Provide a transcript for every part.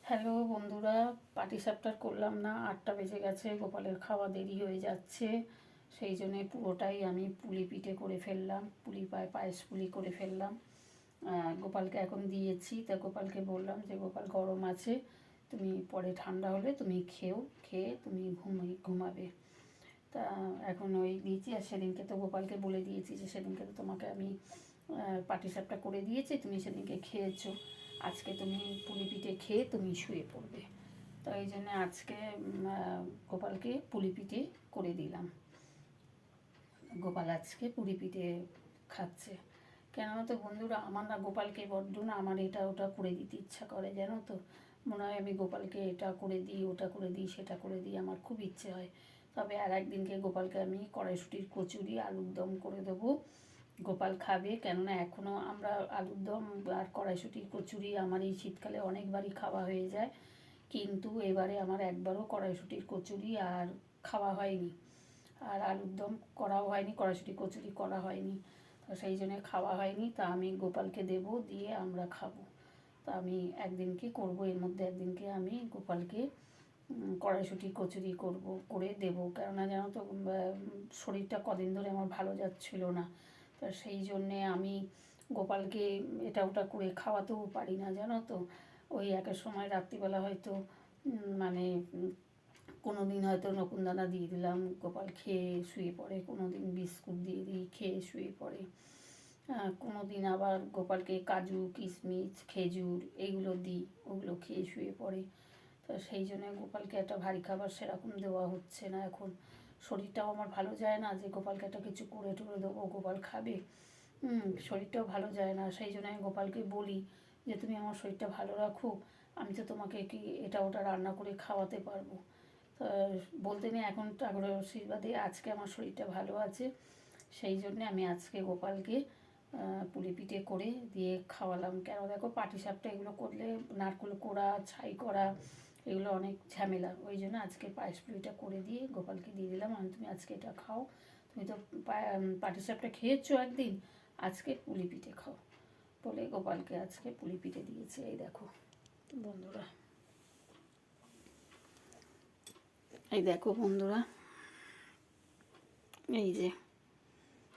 Hello বন্ধুরা, পাটিসাপটার করলাম না, 8টা বেজে গেছে, গোপালের খাওয়া দেরি হয়ে যাচ্ছে। সেই জন্যে পুরোটাই আমি পুলি পিঠে করে ফেললাম, পায়েস পুলি করে ফেললাম। গোপালকে এখন দিয়েছি, তা গোপালকে বললাম যে গোপাল গরম আছে, তুমি পরে ঠান্ডা হলে তুমি খেয়ে তুমি ঘুমাবে। তা এখন ওই দিয়েছি। আর সেদিনকে তো গোপালকে বলে দিয়েছি যে সেদিনকে তো তোমাকে আমি পাটিসাপটা করে দিয়েছি, তুমি সেদিনকে খেয়েছো, আজকে তুমি পুলি পিঠে খেয়ে তুমি শুয়ে পড়বে। তো এই জন্য আজকে গোপালকে পুলি পিঠে করে দিলাম। গোপাল আজকে পুলি পিঠে খাচ্ছে। কেন তো বন্ধুরা, আমার না গোপালকে বড্ড না আমার এটা ওটা করে দিতে ইচ্ছা করে, জানো তো। মনে হয় আমি গোপালকে এটা করে দিই, ওটা করে দিই, সেটা করে দিই, আমার খুব ইচ্ছে হয়। তবে আর একদিনকে গোপালকে আমি কড়াইশুঁটির কচুরি আলুর দম করে দেবো, গোপাল খাবে। কেননা এখনও আমরা আলুর দম আর কড়াইশুঁটির কচুরি আমার এই শীতকালে অনেকবারই খাওয়া হয়ে যায়, কিন্তু এবারে আমার একবারও কড়াইশুঁটির কচুরি আর খাওয়া হয়নি, আর আলুর দম করাও হয়নি, কড়াইশুঁটি কচুরি করা হয়নি। তো সেই জন্যে খাওয়া হয়নি। তা আমি গোপালকে দেবো, দিয়ে আমরা খাবো। তা আমি একদিনকে করবো, এর মধ্যে একদিনকে আমি গোপালকে কড়াইশুঁটি কচুরি করে দেবো। কেননা জানো তো শরীরটা কদিন ধরে আমার ভালো যাচ্ছিল না, তা সেই জন্যে আমি গোপালকে এটা ওটা করে খাওয়াতেও পারি না, জানো তো। ওই একের সময় রাত্রিবেলা হয়তো মানে কোনো দিন হয়তো নকুনদানা দিয়ে দিলাম, গোপাল খেয়ে শুয়ে পড়ে, কোনো দিন বিস্কুট দিয়ে দিই, খেয়ে শুয়ে পড়ে। কোনো দিন আবার গোপালকে কাজু কিশমিশ খেজুর এইগুলো দিই, ওগুলো খেয়ে শুয়ে পড়ে। তো সেই জন্য গোপালকে একটা ভারী খাবার সেরকম দেওয়া হচ্ছে না এখন। শরীরটাও আমার ভালো যায় না যে গোপালকে একটা কিছু করে টুরে দেবো গোপাল খাবে। শরীরটাও ভালো যায় না, সেই জন্য আমি গোপালকে বলি যে তুমি আমার শরীরটা ভালো রাখো, আমি তো তোমাকে কি এটা ওটা রান্না করে খাওয়াতে পারবো। তা বলতে নেই, এখন ঠাকুরের আশীর্বাদে আজকে আমার শরীরটা ভালো আছে, সেই জন্যে আমি আজকে গোপালকে পুলি পিঠে করে দিয়ে খাওয়ালাম। কেন দেখো, পাটিসাপটা এগুলো করলে নারকেল কোড়া ছাই করা এগুলো অনেক ঝামেলা, ওই জন্য আজকে পায়েস পুলিটা করে দিয়ে গোপালকে দিয়ে দিলাম। আমি তুমি আজকে এটা খাও, তুমি তো পাটিসাপটা খেয়েছো একদিন, আজকে পুলি পিঠে খাও বলে গোপালকে আজকে পুলি পিঠে দিয়েছে। এই দেখো বন্ধুরা, এই দেখো বন্ধুরা,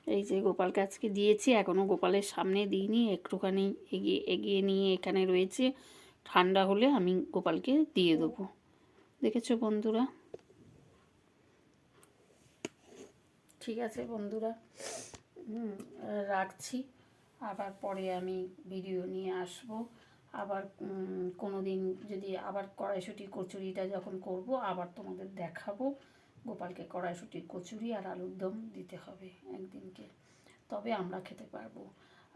এই যে গোপালকে আজকে দিয়েছি, এখনও গোপালের সামনে দিইনি, একটুখানি এগিয়ে এগিয়ে নিয়ে এখানে রয়েছে, ঠান্ডা হলে আমি গোপালকে দিয়ে দেবো। দেখেছো বন্ধুরা? ঠিক আছে বন্ধুরা, রাখছি। আবার পরে আমি ভিডিও নিয়ে আসব। আবার কোনো দিন যদি আবার কড়াইশুঁটির কচুরিটা যখন করব আবার তোমাদের দেখাবো। গোপালকে কড়াইশুঁটির কচুরি আর আলুর দম দিতে হবে একদিনকে, তবে আমরা খেতে পারবো।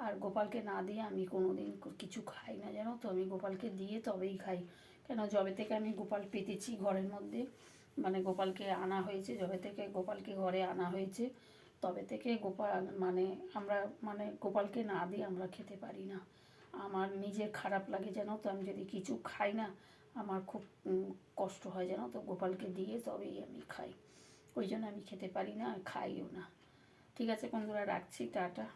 আর গোপালকে না দিয়ে আমি কোনো দিন কিছু খাই না, জানো তো। আমি গোপালকে দিয়ে তবেই খাই। কেন, যবে থেকে আমি গোপাল পেতেছি ঘরের মধ্যে, মানে গোপালকে আনা হয়েছে, যবে থেকে গোপালকে ঘরে আনা হয়েছে তবে থেকে গোপাল মানে আমরা মানে গোপালকে না দিয়ে আমরা খেতে পারি না। আমার নিজের খারাপ লাগে, জানো তো। আমি যদি কিছু খাই না, আমার খুব কষ্ট হয়, জানো তো। গোপালকে দিয়ে তবেই আমি খাই, ওই জন্য আমি খেতে পারি না আর খাইও না। ঠিক আছে বন্ধুরা, রাখছি, টাটা।